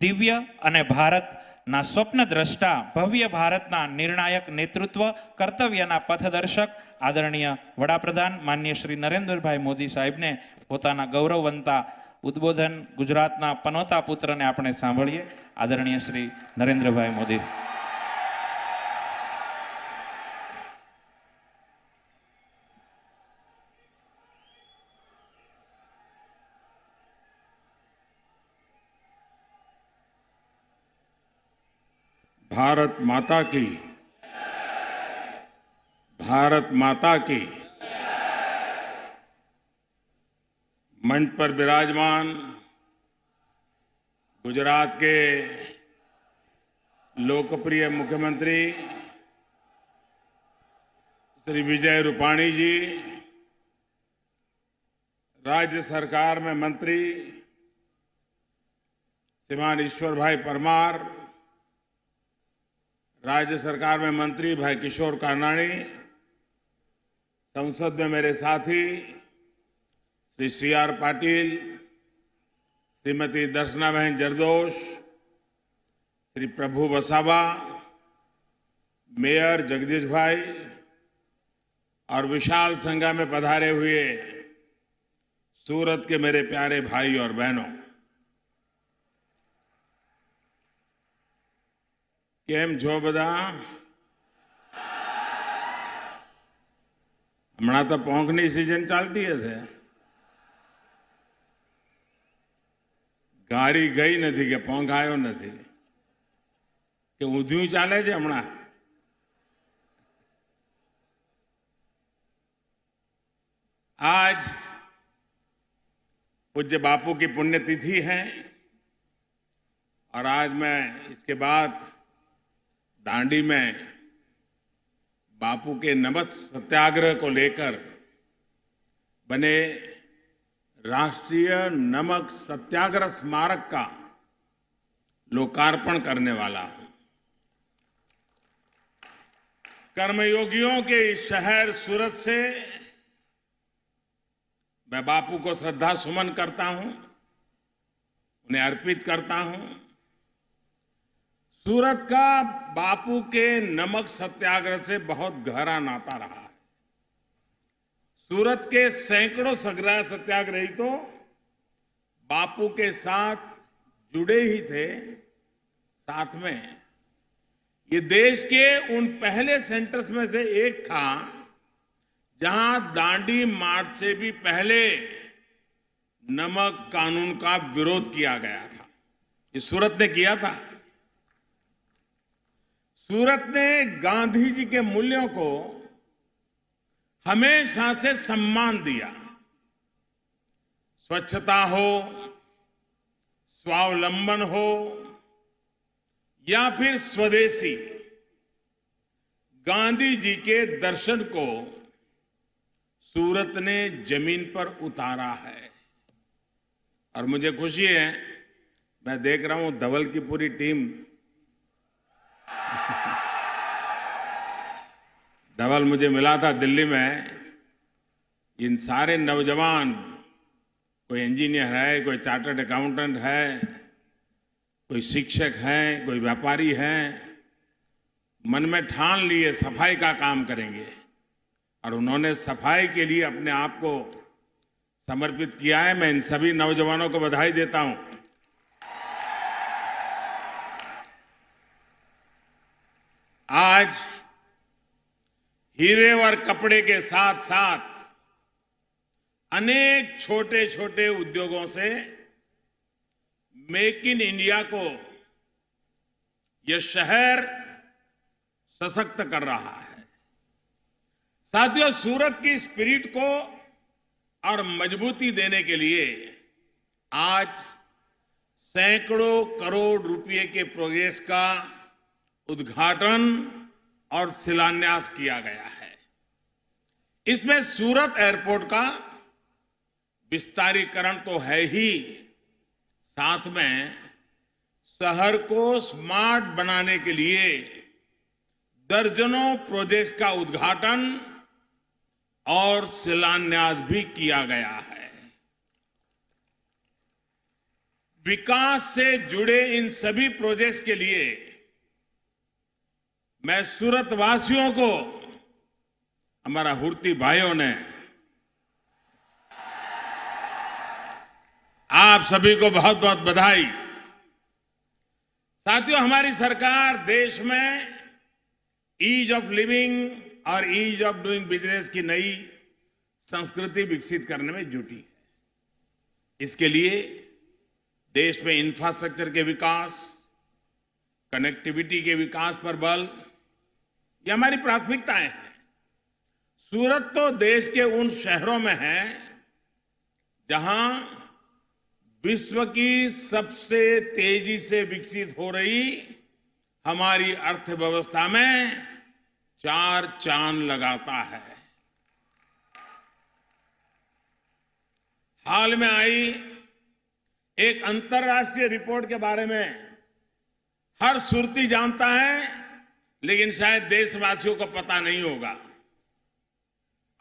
દિવ્ય અને ભારતના સ્વપ્નદ્રષ્ટા ભવ્ય ભારતના નિર્ણાયક નેતૃત્વ કર્તવ્યના પથદર્શક આદરણીય વડાપ્રધાન માનનીય શ્રી નરેન્દ્રભાઈ મોદી સાહેબને પોતાના ગૌરવવંતા ઉદ્બોધન ગુજરાતના પનોતા પુત્રને આપણે સાંભળીએ. આદરણીય શ્રી નરેન્દ્રભાઈ મોદી. भारत माता की, भारत माता की। मंच पर विराजमान गुजरात के लोकप्रिय मुख्यमंत्री श्री विजय रूपाणी जी, राज्य सरकार में मंत्री श्रीमान ईश्वर भाई परमार, राज्य सरकार में मंत्री भाई किशोर कानाणी, संसद में मेरे साथी श्री CR पाटिल, श्रीमती दर्शना बहन जरदोश, श्री प्रभु वसावा, मेयर जगदीश भाई और विशाल संख्या में पधारे हुए सूरत के मेरे प्यारे भाई और बहनों, કેમ છો બધા? હમણાં તો પોંખની સિઝન ચાલતી હશે. ગાડી ગઈ નથી કે પોંખ આવ્યો નથી કે ઊંધિયું ચાલે છે હમણાં. आज पूज्य बापू की पुण्यतिथि है और आज मैं इसके बाद दांडी में बापू के नमक सत्याग्रह को लेकर बने राष्ट्रीय नमक सत्याग्रह स्मारक का लोकार्पण करने वाला हूं. कर्मयोगियों के इस शहर सूरत से मैं बापू को श्रद्धा सुमन करता हूं, उन्हें अर्पित करता हूं. सूरत का बापू के नमक सत्याग्रह से बहुत गहरा नाता रहा है. सूरत के सैकड़ों सत्याग्रही तो बापू के साथ जुड़े ही थे. साथ में ये देश के उन पहले सेंटर्स में से एक था जहां दांडी मार्च से भी पहले नमक कानून का विरोध किया गया था. ये सूरत ने किया था. सूरत ने गांधी जी के मूल्यों को हमेशा से सम्मान दिया. स्वच्छता हो, स्वावलंबन हो या फिर स्वदेशी, गांधी जी के दर्शन को सूरत ने जमीन पर उतारा है. और मुझे खुशी है, मैं देख रहा हूं धवल की पूरी टीम. धवल मुझे मिला था दिल्ली में. इन सारे नौजवान, कोई इंजीनियर है, कोई चार्टर्ड अकाउंटेंट है, कोई शिक्षक है, कोई व्यापारी है, मन में ठान लिए सफाई का काम करेंगे और उन्होंने सफाई के लिए अपने आप को समर्पित किया है. मैं इन सभी नौजवानों को बधाई देता हूं. आज हीरे और कपड़े के साथ साथ अनेक छोटे छोटे उद्योगों से मेक इन इंडिया को यह शहर सशक्त कर रहा है. साथियों, सूरत की स्पिरिट को और मजबूती देने के लिए आज सैकड़ों करोड़ रुपए के प्रोजेक्ट्स का उद्घाटन और शिलान्यास किया गया है. इसमें सूरत एयरपोर्ट का विस्तारीकरण तो है ही, साथ में शहर को स्मार्ट बनाने के लिए दर्जनों प्रोजेक्ट्स का उद्घाटन और शिलान्यास भी किया गया है. विकास से जुड़े इन सभी प्रोजेक्ट्स के लिए मैं सूरत वासियों को, हमारा हुर्ती भाइयों ने, आप सभी को बहुत बहुत बधाई। साथियों, हमारी सरकार देश में ईज ऑफ लिविंग और ईज ऑफ डूइंग बिजनेस की नई संस्कृति विकसित करने में जुटी है। इसके लिए देश में इंफ्रास्ट्रक्चर के विकास, कनेक्टिविटी के विकास पर बल, ये हमारी प्राथमिकताएं हैं। सूरत तो देश के उन शहरों में है जहां विश्व की सबसे तेजी से विकसित हो रही हमारी अर्थव्यवस्था में चार चांद लगाता है। हाल में आई एक अंतर्राष्ट्रीय रिपोर्ट के बारे में हर सुरती जानता है, लेकिन शायद देशवासियों को पता नहीं होगा।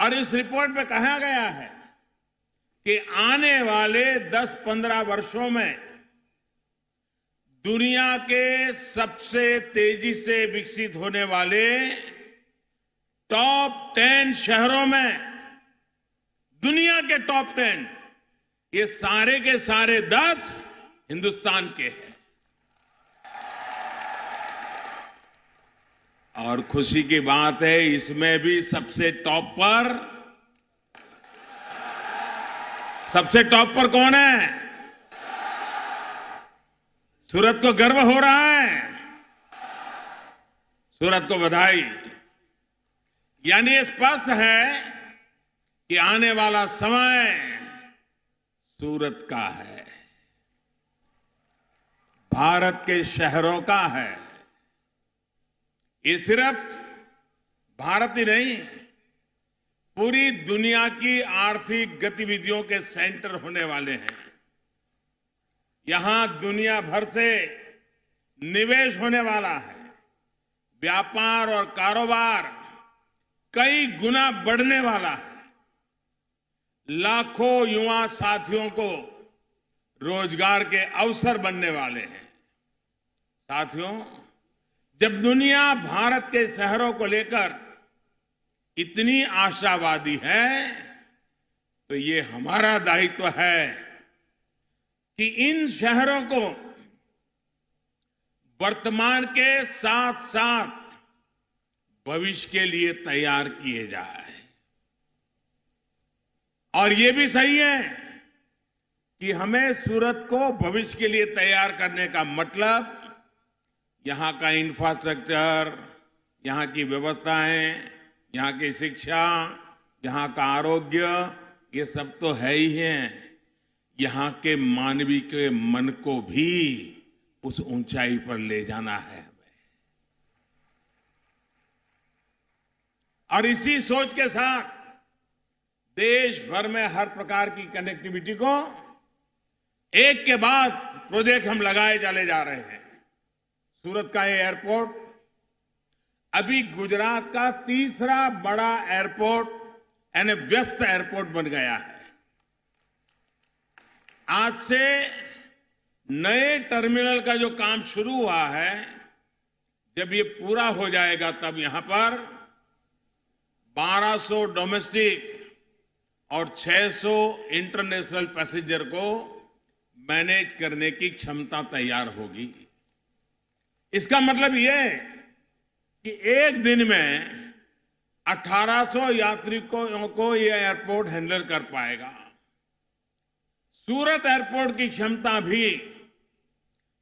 और इस रिपोर्ट में कहा गया है कि आने वाले 10-15 वर्षों में दुनिया के सबसे तेजी से विकसित होने वाले टॉप 10 शहरों में, दुनिया के टॉप 10, ये सारे के सारे 10 हिंदुस्तान के हैं। और खुशी की बात है, इसमें भी सबसे टॉप पर कौन है? सूरत को गर्व हो रहा है। सूरत को बधाई। यानी ये स्पष्ट है कि आने वाला समय सूरत का है, भारत के शहरों का है। ये सिर्फ भारत ही नहीं, पूरी दुनिया की आर्थिक गतिविधियों के सेंटर होने वाले हैं। यहां दुनिया भर से निवेश होने वाला है। व्यापार और कारोबार कई गुना बढ़ने वाला है। लाखों युवा साथियों को रोजगार के अवसर बनने वाले हैं। साथियों, जब दुनिया भारत के शहरों को लेकर इतनी आशावादी है, तो ये हमारा दायित्व है कि इन शहरों को वर्तमान के साथ साथ भविष्य के लिए तैयार किए जाए। और ये भी सही है कि हमें सूरत को भविष्य के लिए तैयार करने का मतलब यहां का इंफ्रास्ट्रक्चर, यहां की व्यवस्थाएं, यहां की शिक्षा, यहां का आरोग्य, ये सब तो है ही है। यहां के मानवीय के मन को भी उस ऊंचाई पर ले जाना है हमें। और इसी सोच के साथ देश भर में हर प्रकार की कनेक्टिविटी को एक के बाद प्रोजेक्ट हम लगाए चले जा रहे हैं। सूरत का ये एयरपोर्ट अभी गुजरात का तीसरा बड़ा एयरपोर्ट यानी व्यस्त एयरपोर्ट बन गया है। आज से नए टर्मिनल का जो काम शुरू हुआ है, जब ये पूरा हो जाएगा तब यहां पर 1200 डोमेस्टिक और 600 इंटरनेशनल पैसेंजर को मैनेज करने की क्षमता तैयार होगी। इसका मतलब यह कि एक दिन में 1800 यात्रियों को यह एयरपोर्ट हैंडल कर पाएगा। सूरत एयरपोर्ट की क्षमता भी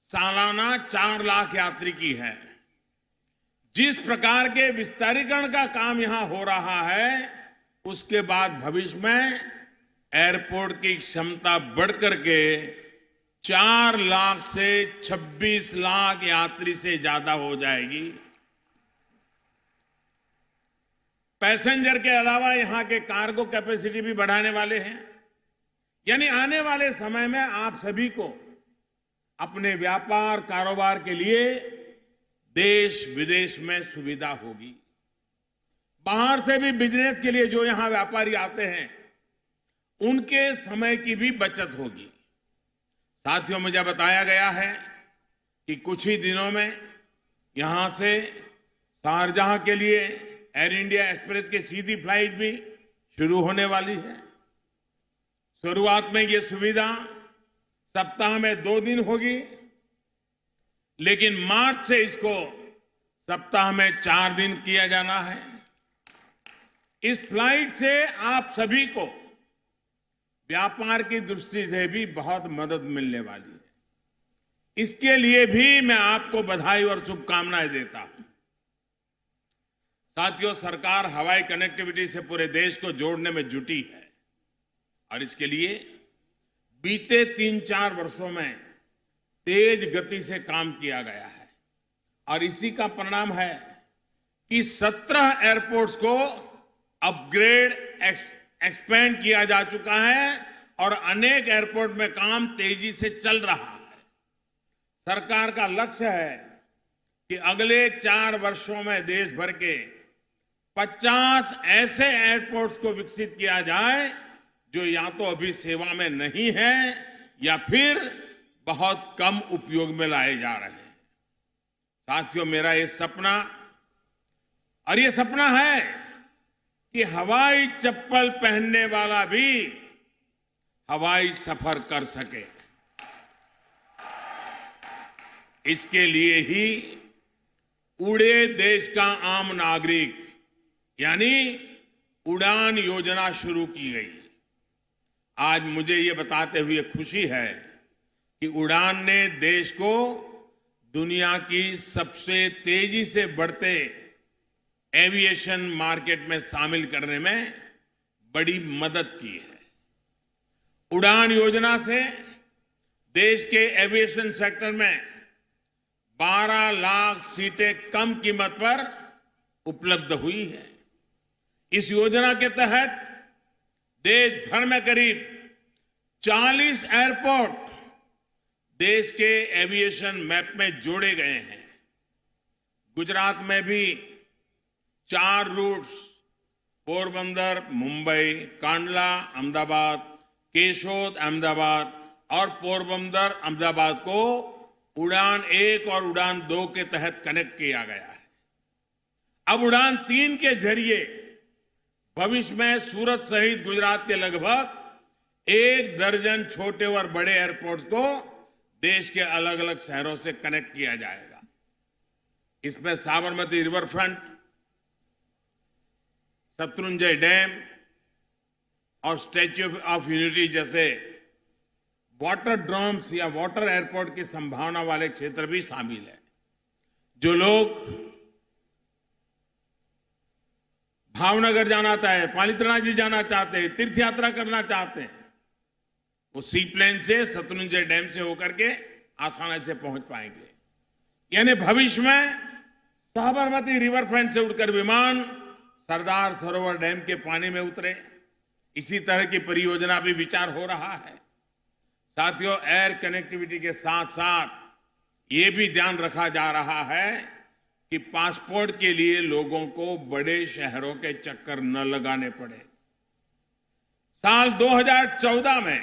सालाना 4 लाख यात्री की है। जिस प्रकार के विस्तारीकरण का काम यहां हो रहा है, उसके बाद भविष्य में एयरपोर्ट की क्षमता बढ़कर के 4 लाख से 26 लाख यात्री से ज्यादा हो जाएगी। पैसेंजर के अलावा यहां के कार्गो कैपेसिटी भी बढ़ाने वाले हैं। यानी आने वाले समय में आप सभी को अपने व्यापार कारोबार के लिए देश विदेश में सुविधा होगी। बाहर से भी बिजनेस के लिए जो यहां व्यापारी आते हैं, उनके समय की भी बचत होगी। साथियों, मुझे बताया गया है कि कुछ ही दिनों में यहां से शारजाह के लिए एयर इंडिया एक्सप्रेस की सीधी फ्लाइट भी शुरू होने वाली है। शुरुआत में ये सुविधा सप्ताह में 2 दिन होगी, लेकिन मार्च से इसको सप्ताह में 4 दिन किया जाना है। इस फ्लाइट से आप सभी को व्यापार की दृष्टि से भी बहुत मदद मिलने वाली है। इसके लिए भी मैं आपको बधाई और शुभकामनाएं देता हूं। साथियों, सरकार हवाई कनेक्टिविटी से पूरे देश को जोड़ने में जुटी है और इसके लिए बीते 3-4 वर्षों में तेज गति से काम किया गया है और इसी का परिणाम है कि 17 एयरपोर्ट्स को अपग्रेड एक्सपेंड किया जा चुका है और अनेक एयरपोर्ट में काम तेजी से चल रहा है। सरकार का लक्ष्य है कि अगले 4 वर्षों में देश भर के 50 ऐसे एयरपोर्ट्स को विकसित किया जाए जो या तो अभी सेवा में नहीं है या फिर बहुत कम उपयोग में लाए जा रहे हैं। साथियों, मेरा ये सपना है कि हवाई चप्पल पहनने वाला भी हवाई सफर कर सके। इसके लिए ही उड़े देश का आम नागरिक यानी उड़ान योजना शुरू की गई। आज मुझे ये बताते हुए खुशी है कि उड़ान ने देश को दुनिया की सबसे तेजी से बढ़ते एविएशन मार्केट में शामिल करने में बड़ी मदद की है। उड़ान योजना से देश के एविएशन सेक्टर में 12 लाख सीटें कम कीमत पर उपलब्ध हुई है। इस योजना के तहत देश भर में करीब 40 एयरपोर्ट देश के एविएशन मैप में जोड़े गए हैं। गुजरात में भी 4 रूट्स पोरबंदर, मुंबई, कांडला, अहमदाबाद, केशोद, अहमदाबाद और पोरबंदर, अहमदाबाद को उड़ान 1 और उड़ान 2 के तहत कनेक्ट किया गया है। अब उड़ान 3 के जरिए भविष्य में सूरत सहित गुजरात के लगभग 1 दर्जन छोटे और बड़े एयरपोर्ट्स को देश के अलग अलग शहरों से कनेक्ट किया जाएगा। इसमें Sabarmati river front, Shatrunjay dam और स्टैच्यू ऑफ यूनिटी जैसे वाटर ड्रम्स या वाटर एयरपोर्ट की संभावना वाले क्षेत्र भी शामिल है। जो लोग भावनगर जाना चाहे, पालिताना जी जाना चाहते हैं, तीर्थ यात्रा करना चाहते हैं, वो सी प्लेन से शत्रुंजय डैम से होकर के आसानी से पहुंच पाएंगे। यानी भविष्य में साबरमती रिवर फ्रंट से उड़कर विमान सरदार सरोवर डैम के पानी में उतरे। इसी तरह की परियोजना भी विचार हो रहा है। साथियों, एयर कनेक्टिविटी के साथ साथ ये भी ध्यान रखा जा रहा है कि पासपोर्ट के लिए लोगों को बड़े शहरों के चक्कर न लगाने पड़े। साल 2014 में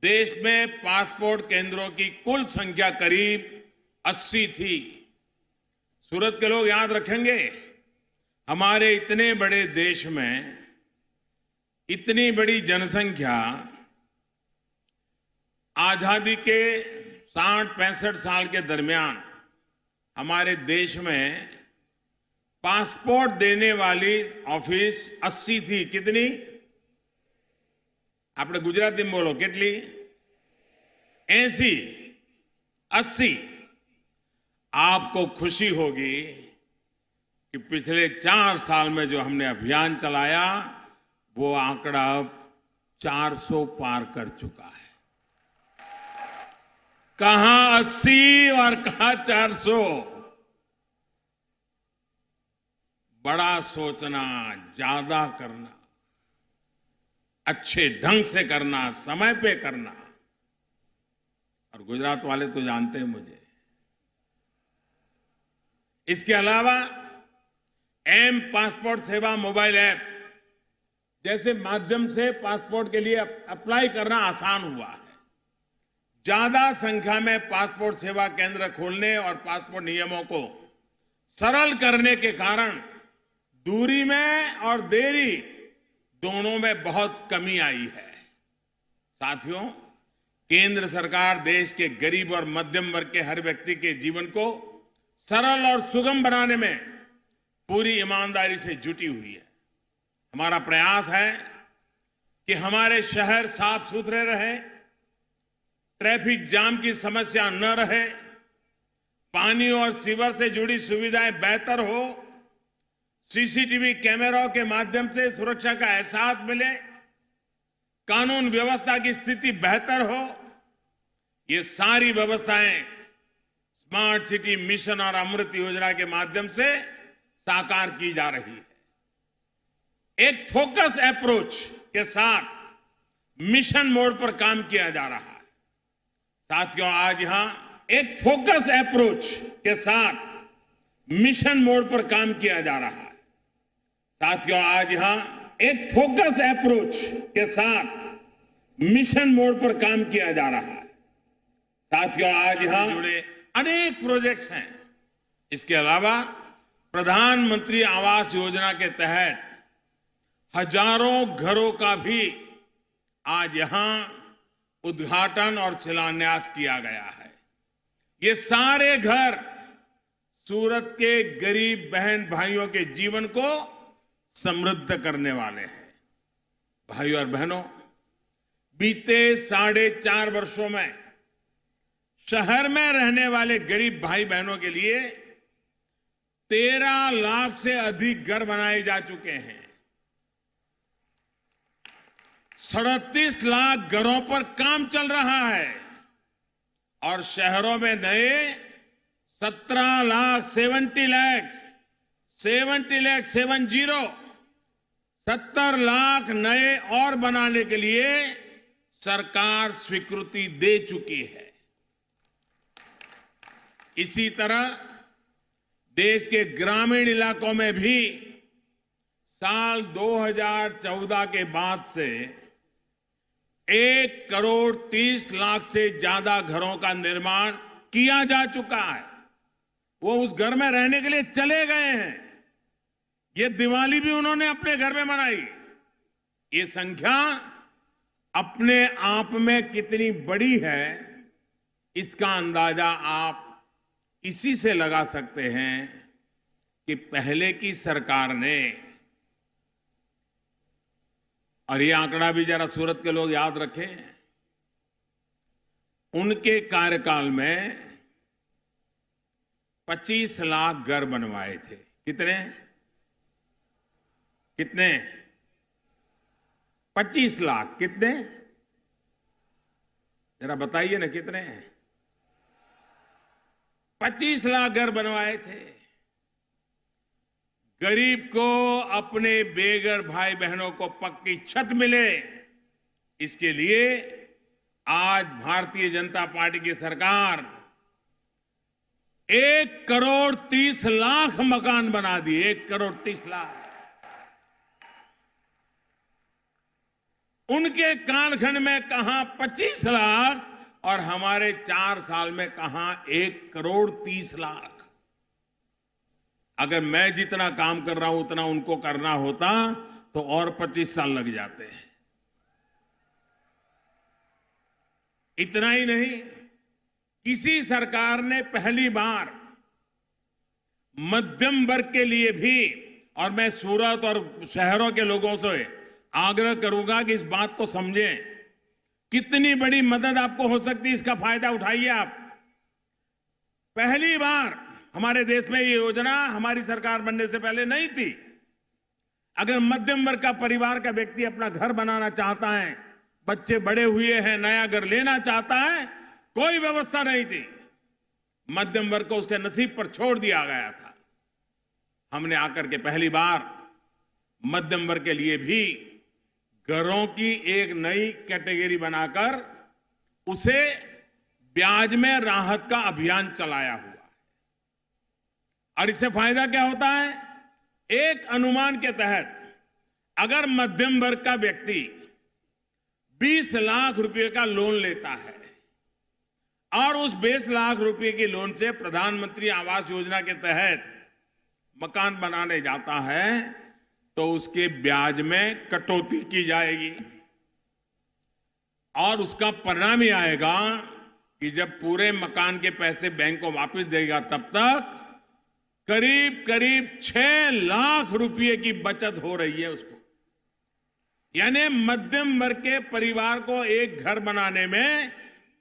देश में पासपोर्ट केंद्रों की कुल संख्या करीब 80 थी। सूरत के लोग याद रखेंगे, हमारे इतने बड़े देश में इतनी बड़ी जनसंख्या, आजादी के 60-65 साल के दरमियान हमारे देश में पासपोर्ट देने वाली ऑफिस 80 थी। कितनी? आपने गुजराती में बोलो, कितनी? 80। आपको खुशी होगी कि पिछले 4 साल में जो हमने अभियान चलाया वो आंकड़ा अब 400 पार कर चुका है। कहां 80 और कहां 400। बड़ा सोचना, ज्यादा करना, अच्छे ढंग से करना, समय पे करना। और गुजरात वाले तो जानते हैं मुझे। इसके अलावा एम पासपोर्ट सेवा मोबाइल ऐप जैसे माध्यम से पासपोर्ट के लिए अप्लाई करना आसान हुआ है। ज्यादा संख्या में पासपोर्ट सेवा केंद्र खोलने और पासपोर्ट नियमों को सरल करने के कारण दूरी में और देरी दोनों में बहुत कमी आई है। साथियों, केंद्र सरकार देश के गरीब और मध्यम वर्ग के हर व्यक्ति के जीवन को सरल और सुगम बनाने में पूरी ईमानदारी से जुटी हुई है। हमारा प्रयास है कि हमारे शहर साफ सुथरे रहे, ट्रैफिक जाम की समस्या न रहे, पानी और सीवर से जुड़ी सुविधाएं बेहतर हो, सीसीटीवी कैमरों के माध्यम से सुरक्षा का एहसास मिले, कानून व्यवस्था की स्थिति बेहतर हो। ये सारी व्यवस्थाएं स्मार्ट सिटी मिशन और अमृत योजना के माध्यम से साकार की जा रही है। एक फोकस अप्रोच के साथ मिशन मोड पर काम किया जा रहा है। साथियों, आज यहां एक फोकस अप्रोच के साथ मिशन मोड पर काम किया जा रहा है। साथियों, आज यहां एक फोकस अप्रोच के साथ मिशन मोड पर काम किया जा रहा है। साथियों, आज यहां जुड़े अनेक प्रोजेक्ट्स हैं। इसके अलावा प्रधानमंत्री आवास योजना के तहत हजारों घरों का भी आज यहां उद्घाटन और शिलान्यास किया गया है। ये सारे घर सूरत के गरीब बहन भाइयों के जीवन को समृद्ध करने वाले हैं। भाइयों और बहनों, बीते 4.5 वर्षों में शहर में रहने वाले गरीब भाई बहनों के लिए 13 लाख से अधिक घर बनाए जा चुके हैं। 37 लाख घरों पर काम चल रहा है और शहरों में नए 17 लाख 70 लाख नए और बनाने के लिए सरकार स्वीकृति दे चुकी है। इसी तरह देश के ग्रामीण इलाकों में भी साल 2014 के बाद से 1 करोड़ 30 लाख से ज्यादा घरों का निर्माण किया जा चुका है। वो उस घर में रहने के लिए चले गए हैं। ये दिवाली भी उन्होंने अपने घर में मनाई। ये संख्या अपने आप में कितनी बड़ी है, इसका अंदाजा आप इसी से लगा सकते हैं कि पहले की सरकार ने, और ये आंकड़ा भी जरा सूरत के लोग याद रखें, उनके कार्यकाल में 25 लाख घर बनवाए थे। कितने 25 लाख। कितने जरा बताइए ना, कितने 25 लाख घर बनवाए थे। गरीब को अपने बेघर भाई बहनों को पक्की छत मिले, इसके लिए आज भारतीय जनता पार्टी की सरकार 1 करोड़ 30 लाख मकान बना दिए। 1 करोड़ 30 लाख। उनके कालखंड में कहां 25 लाख और हमारे 4 साल में कहां 1 करोड़ 30 लाख। अगर मैं जितना काम कर रहा हूं उतना उनको करना होता तो और 25 साल लग जाते हैं। इतना ही नहीं, किसी सरकार ने पहली बार मध्यम वर्ग के लिए भी, और मैं सूरत और शहरों के लोगों से आग्रह करूंगा कि इस बात को समझें, कितनी बड़ी मदद आपको हो सकती है, इसका फायदा उठाइए आप। पहली बार हमारे देश में ये योजना हमारी सरकार बनने से पहले नहीं थी। अगर मध्यम वर्ग का परिवार का व्यक्ति अपना घर बनाना चाहता है, बच्चे बड़े हुए हैं, नया घर लेना चाहता है, कोई व्यवस्था नहीं थी। मध्यम वर्ग को उसके नसीब पर छोड़ दिया गया था। हमने आकर के पहली बार मध्यम वर्ग के लिए भी घरों की एक नई कैटेगरी बनाकर उसे ब्याज में राहत का अभियान चलाया हुआ है। और इससे फायदा क्या होता है? एक अनुमान के तहत अगर मध्यम वर्ग का व्यक्ति 20 लाख रुपए का लोन लेता है और उस 20 लाख रुपए के लोन से प्रधानमंत्री आवास योजना के तहत मकान बनाने जाता है तो उसके ब्याज में कटौती की जाएगी और उसका परिणाम ये आएगा कि जब पूरे मकान के पैसे बैंक को वापस देगा तब तक करीब करीब 6 लाख रुपए की बचत हो रही है उसको। यानी मध्यम वर्ग के परिवार को एक घर बनाने में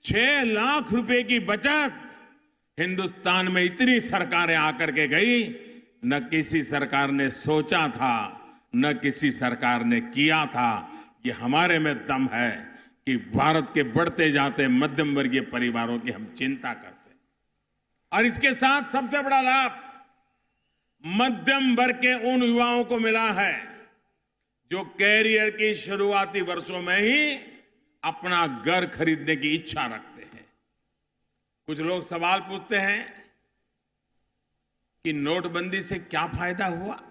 6 लाख रुपए की बचत। हिंदुस्तान में इतनी सरकारें आकर के गई, न किसी सरकार ने सोचा था, न किसी सरकार ने किया था। कि हमारे में दम है कि भारत के बढ़ते जाते मध्यम वर्गीय परिवारों की हम चिंता करते हैं। और इसके साथ सबसे बड़ा लाभ मध्यम वर्ग के उन युवाओं को मिला है जो कैरियर की शुरुआती वर्षों में ही अपना घर खरीदने की इच्छा रखते हैं। कुछ लोग सवाल पूछते हैं कि नोटबंदी से क्या फायदा हुआ।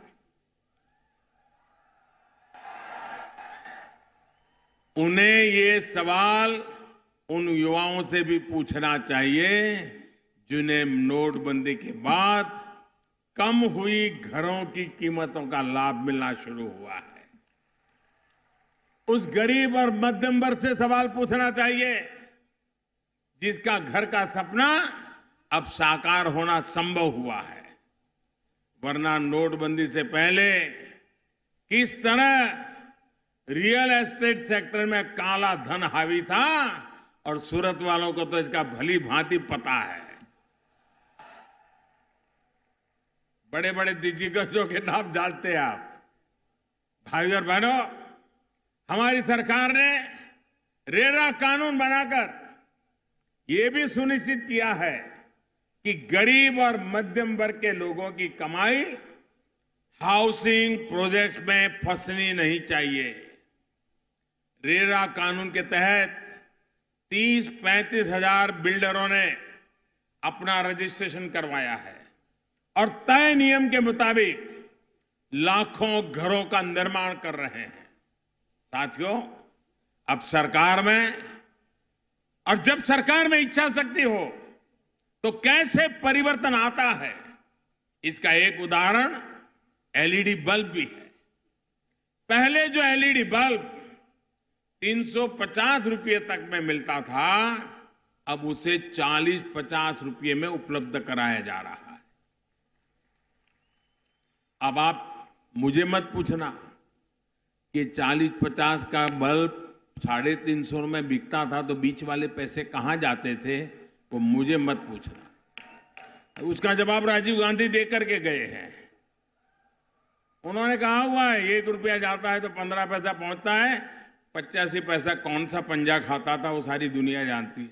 उन्हें ये सवाल उन युवाओं से भी पूछना चाहिए जिन्हें नोटबंदी के बाद कम हुई घरों की कीमतों का लाभ मिलना शुरू हुआ है। उस गरीब और मध्यम वर्ग से सवाल पूछना चाहिए जिसका घर का सपना अब साकार होना संभव हुआ है। वरना नोटबंदी से पहले किस तरह रियल एस्टेट सेक्टर में काला धन हावी था और सूरत वालों को तो इसका भली भांति पता है। बड़े बड़े दिग्गजों के नाम जानते हैं आप। भाई और बहनों, हमारी सरकार ने रेरा कानून बनाकर यह भी सुनिश्चित किया है कि गरीब और मध्यम वर्ग के लोगों की कमाई हाउसिंग प्रोजेक्ट्स में फंसनी नहीं चाहिए। रेरा कानून के तहत 30-35 हजार बिल्डरों ने अपना रजिस्ट्रेशन करवाया है और तय नियम के मुताबिक लाखों घरों का निर्माण कर रहे हैं। साथियों, अब सरकार में और जब सरकार में इच्छा शक्ति हो तो कैसे परिवर्तन आता है, इसका एक उदाहरण एलईडी बल्ब भी है। पहले जो एलईडी बल्ब 350 रुपये तक में मिलता था, अब उसे 40-50 रुपये में उपलब्ध कराया जा रहा है। अब आप मुझे मत पूछना कि 40-50 का बल्ब 350 में बिकता था तो बीच वाले पैसे कहां जाते थे, वो मुझे मत पूछना। उसका जवाब राजीव गांधी दे करके गए हैं। उन्होंने कहा हुआ है 1 रुपया जाता है तो 15 पैसा पहुंचता है। 85 पैसा कौन सा पंजा खाता था वो सारी दुनिया जानती है।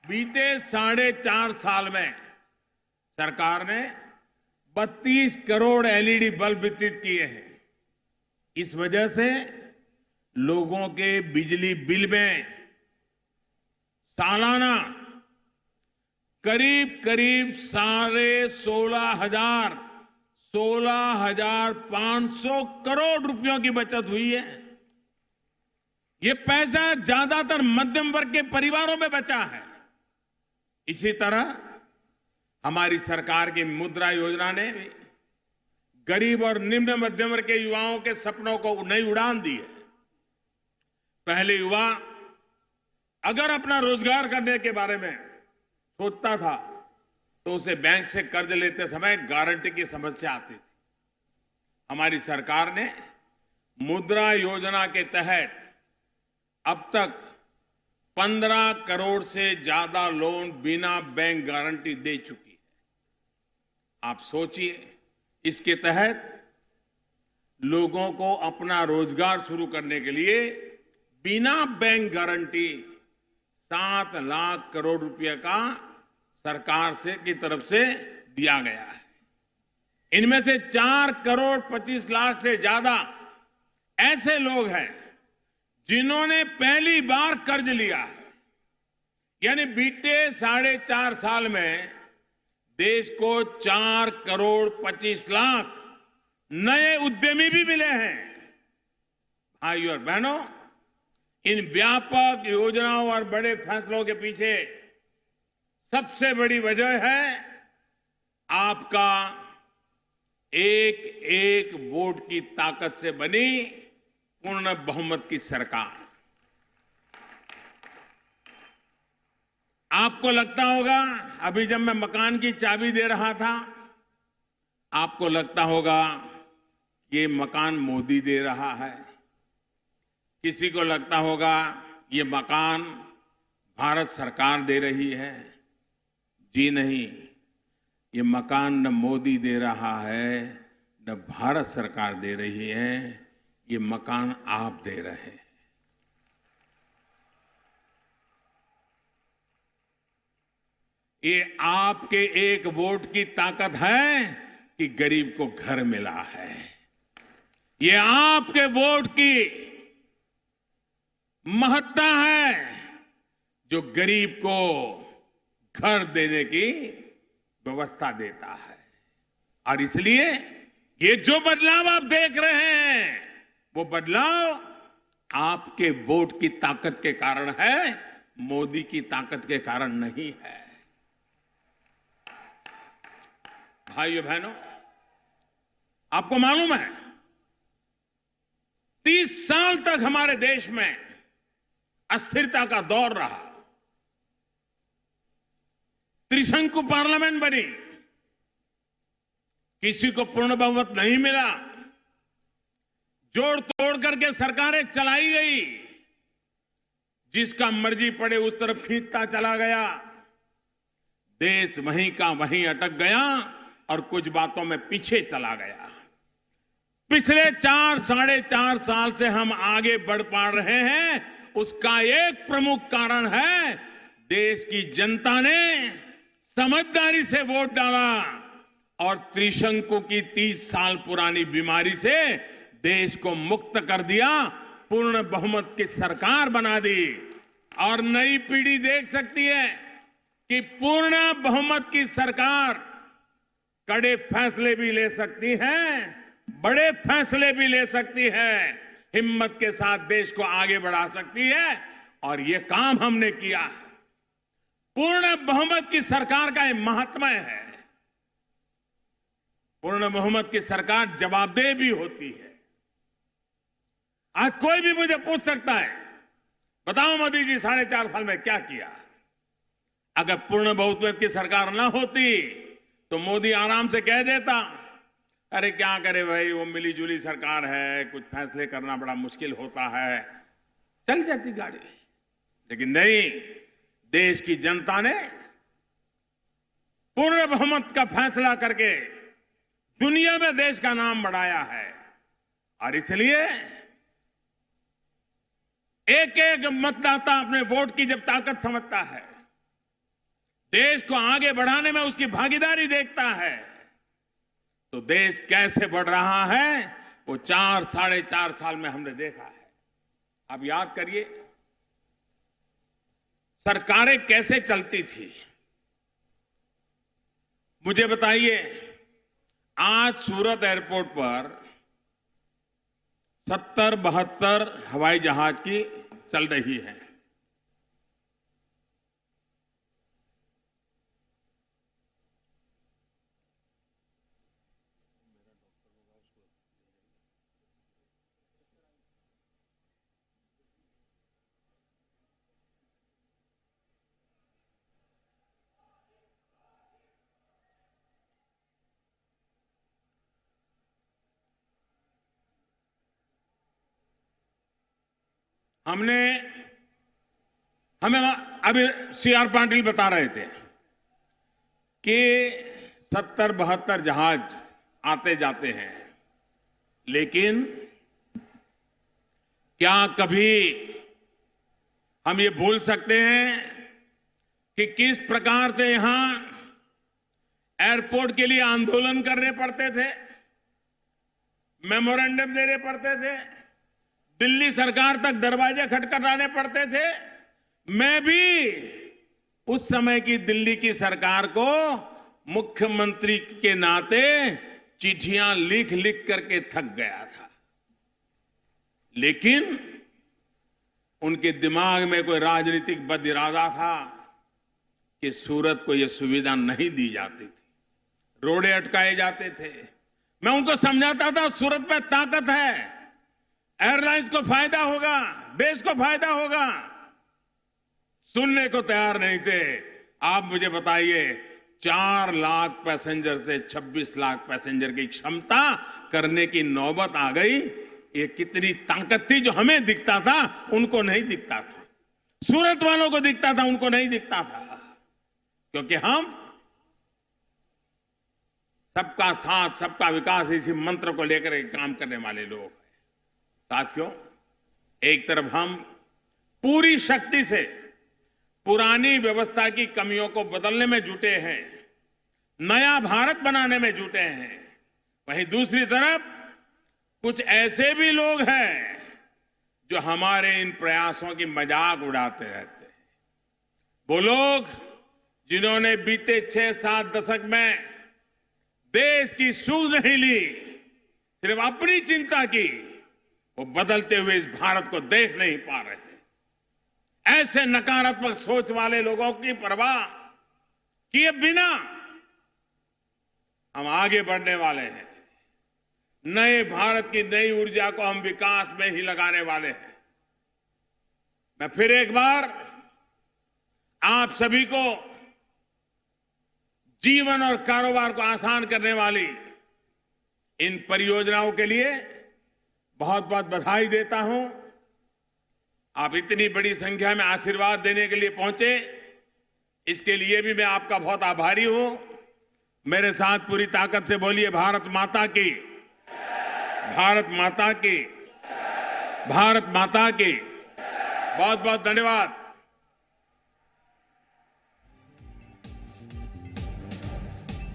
बीते 4.5 साल में सरकार ने 32 करोड़ एलईडी बल्ब वितरित किए हैं। इस वजह से लोगों के बिजली बिल में सालाना करीब करीब 16,500 करोड़ रुपयों की बचत हुई है। ये पैसा ज्यादातर मध्यम वर्ग के परिवारों में बचा है। इसी तरह हमारी सरकार की मुद्रा योजना ने भी गरीब और निम्न मध्यम वर्ग के युवाओं के सपनों को नई उड़ान दी है। पहले युवा अगर अपना रोजगार करने के बारे में सोचता था तो उसे बैंक से कर्ज लेते समय गारंटी की समस्या आती थी। हमारी सरकार ने मुद्रा योजना के तहत अब तक 15 करोड़ से ज्यादा लोन बिना बैंक गारंटी दे चुकी है। आप सोचिए, इसके तहत लोगों को अपना रोजगार शुरू करने के लिए बिना बैंक गारंटी 7 लाख करोड़ रुपए का सरकार से की तरफ से दिया गया है। इनमें से 4 करोड़ 25 लाख से ज्यादा ऐसे लोग हैं जिन्होंने पहली बार कर्ज लिया है। यानी बीते 4.5 साल में देश को 4 करोड़ 25 लाख नए उद्यमी भी मिले हैं। भाइयों और बहनों, इन व्यापक योजनाओं और बड़े फैसलों के पीछे सबसे बड़ी वजह है आपका एक एक वोट की ताकत से बनी पूर्ण बहुमत की सरकार। आपको लगता होगा, अभी जब मैं मकान की चाबी दे रहा था, आपको लगता होगा ये मकान मोदी दे रहा है, किसी को लगता होगा ये मकान भारत सरकार दे रही है। जी नहीं, ये मकान न मोदी दे रहा है न भारत सरकार दे रही है, ये मकान आप दे रहे हैं। ये आपके एक वोट की ताकत है कि गरीब को घर मिला है। ये आपके वोट की महत्ता है जो गरीब को घर देने की व्यवस्था देता है। और इसलिए ये जो बदलाव आप देख रहे हैं वो बदलाव आपके वोट की ताकत के कारण है, मोदी की ताकत के कारण नहीं है। भाइयों बहनों, आपको मालूम है 30 साल तक हमारे देश में अस्थिरता का दौर रहा। त्रिशंकु पार्लियामेंट बनी, किसी को पूर्ण बहुमत नहीं मिला, जोड़ तोड़ करके सरकारें चलाई गई, जिसका मर्जी पड़े उस तरफ खींचता चला गया। देश वहीं का वहीं अटक गया और कुछ बातों में पीछे चला गया। पिछले 4-4.5 साल से हम आगे बढ़ पा रहे हैं, उसका एक प्रमुख कारण है देश की जनता ने समझदारी से वोट डाला और त्रिशंकु की 30 साल पुरानी बीमारी से देश को मुक्त कर दिया, पूर्ण बहुमत की सरकार बना दी। और नई पीढ़ी देख सकती है कि पूर्ण बहुमत की सरकार कड़े फैसले भी ले सकती है, बड़े फैसले भी ले सकती है, हिम्मत के साथ देश को आगे बढ़ा सकती है। और ये काम हमने किया। पूर्ण बहुमत की सरकार का ये महात्म्य है। पूर्ण बहुमत की सरकार जवाबदेह भी होती है। आज कोई भी मुझे पूछ सकता है, बताओ मोदी जी 4.5 साल में क्या किया। अगर पूर्ण बहुमत की सरकार ना होती तो मोदी आराम से कह देता, अरे क्या करे भाई, वो मिली जुली सरकार है, कुछ फैसले करना बड़ा मुश्किल होता है, चल जाती गाड़ी। लेकिन नहीं, देश की जनता ने पूर्ण बहुमत का फैसला करके दुनिया में देश का नाम बढ़ाया है। और इसलिए एक एक मतदाता अपने वोट की जब ताकत समझता है, देश को आगे बढ़ाने में उसकी भागीदारी देखता है, तो देश कैसे बढ़ रहा है वो 4-4.5 साल में हमने देखा है। अब याद करिए सरकारें कैसे चलती थी। मुझे बताइए, आज सूरत एयरपोर्ट पर 70-72 हवाई जहाज की चल रही है। हमें अभी CR पाटिल बता रहे थे कि 70-72 जहाज आते जाते हैं, लेकिन क्या कभी हम ये भूल सकते हैं कि किस प्रकार से यहां एयरपोर्ट के लिए आंदोलन करने पड़ते थे, मेमोरेंडम देने पड़ते थे, दिल्ली सरकार तक दरवाजे खटखटाने पड़ते थे। मैं भी उस समय की दिल्ली की सरकार को मुख्यमंत्री के नाते चिट्ठियां लिख लिख करके थक गया था। लेकिन उनके दिमाग में कोई राजनीतिक बद इरादा था कि सूरत को यह सुविधा नहीं दी जाती थी, रोड़े अटकाए जाते थे। मैं उनको समझाता था सूरत में ताकत है, एयरलाइंस को फायदा होगा, देश को फायदा होगा। सुनने को तैयार नहीं थे। आप मुझे बताइए, 4 लाख पैसेंजर से 26 लाख पैसेंजर की क्षमता करने की नौबत आ गई। ये कितनी ताकत थी जो हमें दिखता था, उनको नहीं दिखता था। सूरत वालों को दिखता था, उनको नहीं दिखता था, क्योंकि हम सबका साथ सबका विकास इसी मंत्र को लेकर के काम करने वाले लोग हैं। साथियों, एक तरफ हम पूरी शक्ति से पुरानी व्यवस्था की कमियों को बदलने में जुटे हैं, नया भारत बनाने में जुटे हैं, वहीं दूसरी तरफ कुछ ऐसे भी लोग हैं जो हमारे इन प्रयासों की मजाक उड़ाते रहते हैं। वो लोग जिन्होंने बीते 6-7 दशक में देश की सूझ नहीं ली, सिर्फ अपनी चिंता की, वो बदलते हुए इस भारत को देख नहीं पा रहे। ऐसे नकारात्मक सोच वाले लोगों की परवाह किए बिना हम आगे बढ़ने वाले हैं। नए भारत की नई ऊर्जा को हम विकास में ही लगाने वाले हैं। मैं फिर एक बार आप सभी को जीवन और कारोबार को आसान करने वाली इन परियोजनाओं के लिए बहुत बहुत बधाई देता हूं। आप इतनी बड़ी संख्या में आशीर्वाद देने के लिए पहुंचे, इसके लिए भी मैं आपका बहुत आभारी हूं। मेरे साथ पूरी ताकत से बोलिए, भारत माता की, भारत माता की, भारत माता की। बहुत बहुत धन्यवाद।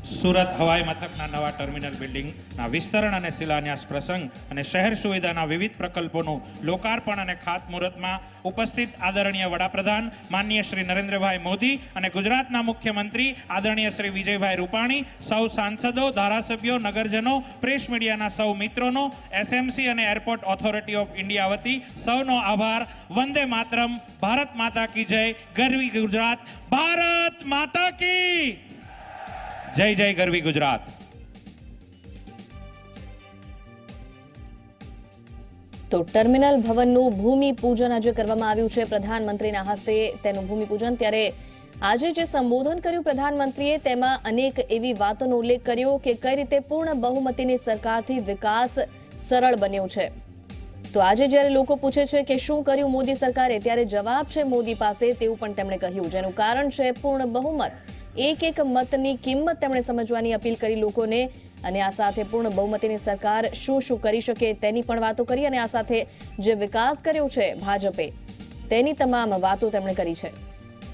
સુરત હવાઈ મથકના નવા ટર્મિનલ બિલ્ડિંગના વિસ્તરણ અને શિલાન્યાસ પ્રસંગ અને શહેર સુવિધાના વિવિધ પ્રકલ્પોનું લોકાર્પણ અને ખાતમુહૂર્તમાં ઉપસ્થિત આદરણીય વડાપ્રધાન માનનીય શ્રી નરેન્દ્રભાઈ મોદી અને ગુજરાતના મુખ્યમંત્રી આદરણીય શ્રી વિજયભાઈ રૂપાણી, સૌ સાંસદો, ધારાસભ્યો, નગરજનો, પ્રેસ મીડિયાના સૌ મિત્રોનો એસએમસી અને એરપોર્ટ ઓથોરિટી ઓફ ઇન્ડિયા વતી સૌનો આભાર। વંદે માતરમ। ભારત માતા કી જય। ગરવી ગુજરાત। ભારત માતા કી જય જય ગરવી ગુજરાત। તો ટર્મિનલ ભવનનું ભૂમિપૂજન આજે કરવામાં આવ્યું છે પ્રધાનમંત્રીના હસ્તે તેનું ભૂમિપૂજન। ત્યારે આજે જે સંબોધન કર્યું પ્રધાનમંત્રીએ તેમાં અનેક એવી વાતોનો ઉલ્લેખ કર્યો કે કઈ રીતે પૂર્ણ બહુમતીની સરકારથી વિકાસ સરળ બન્યો છે। તો આજે જ્યારે લોકો પૂછે છે કે શું કર્યું મોદી સરકારે, ત્યારે જવાબ છે મોદી પાસે, તેવું પણ તેમણે કહ્યું, જેનું કારણ છે પૂર્ણ બહુમત। એક એક मतनी किंमत તેમણે સમજવાની અપીલ કરી લોકોને અને આ સાથે પૂર્ણ બહુમતીની સરકાર શું શું કરી શકે તેની પણ વાતો કરી અને આ સાથે જે વિકાસ કર્યો છે ભાજપે તેની તમામ વાતો તેમણે કરી છે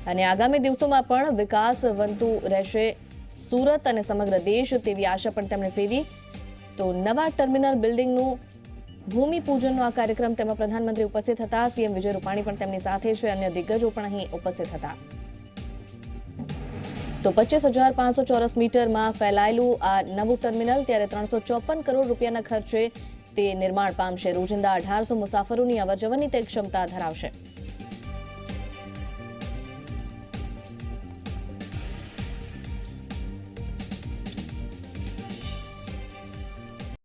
અને આગામી દિવસોમાં પણ વિકાસવંતું રહેશે સુરત અને સમગ્ર દેશ તેવી આશા પણ તેમણે સેવી। તો નવા ટર્મિનલ બિલ્ડિંગનું ભૂમિપૂજનનો આ કાર્યક્રમ તેમાં પ્રધાનમંત્રી ઉપસ્થિત હતા, સીએમ વિજય રૂપાણી પણ તેમની સાથે છે, અન્ય દિગ્ગજો પણ અહીં ઉપસ્થિત હતા। તો 25,500 ચોરસ મીટરમાં ફેલાયેલું આ નવું ટર્મિનલ ત્યારે 354 કરોડ રૂપિયાના ખર્ચે તે નિર્માણ પામશે। રોજિંદા 1800 મુસાફરોની અવરજવરની તે ક્ષમતા ધરાવશે।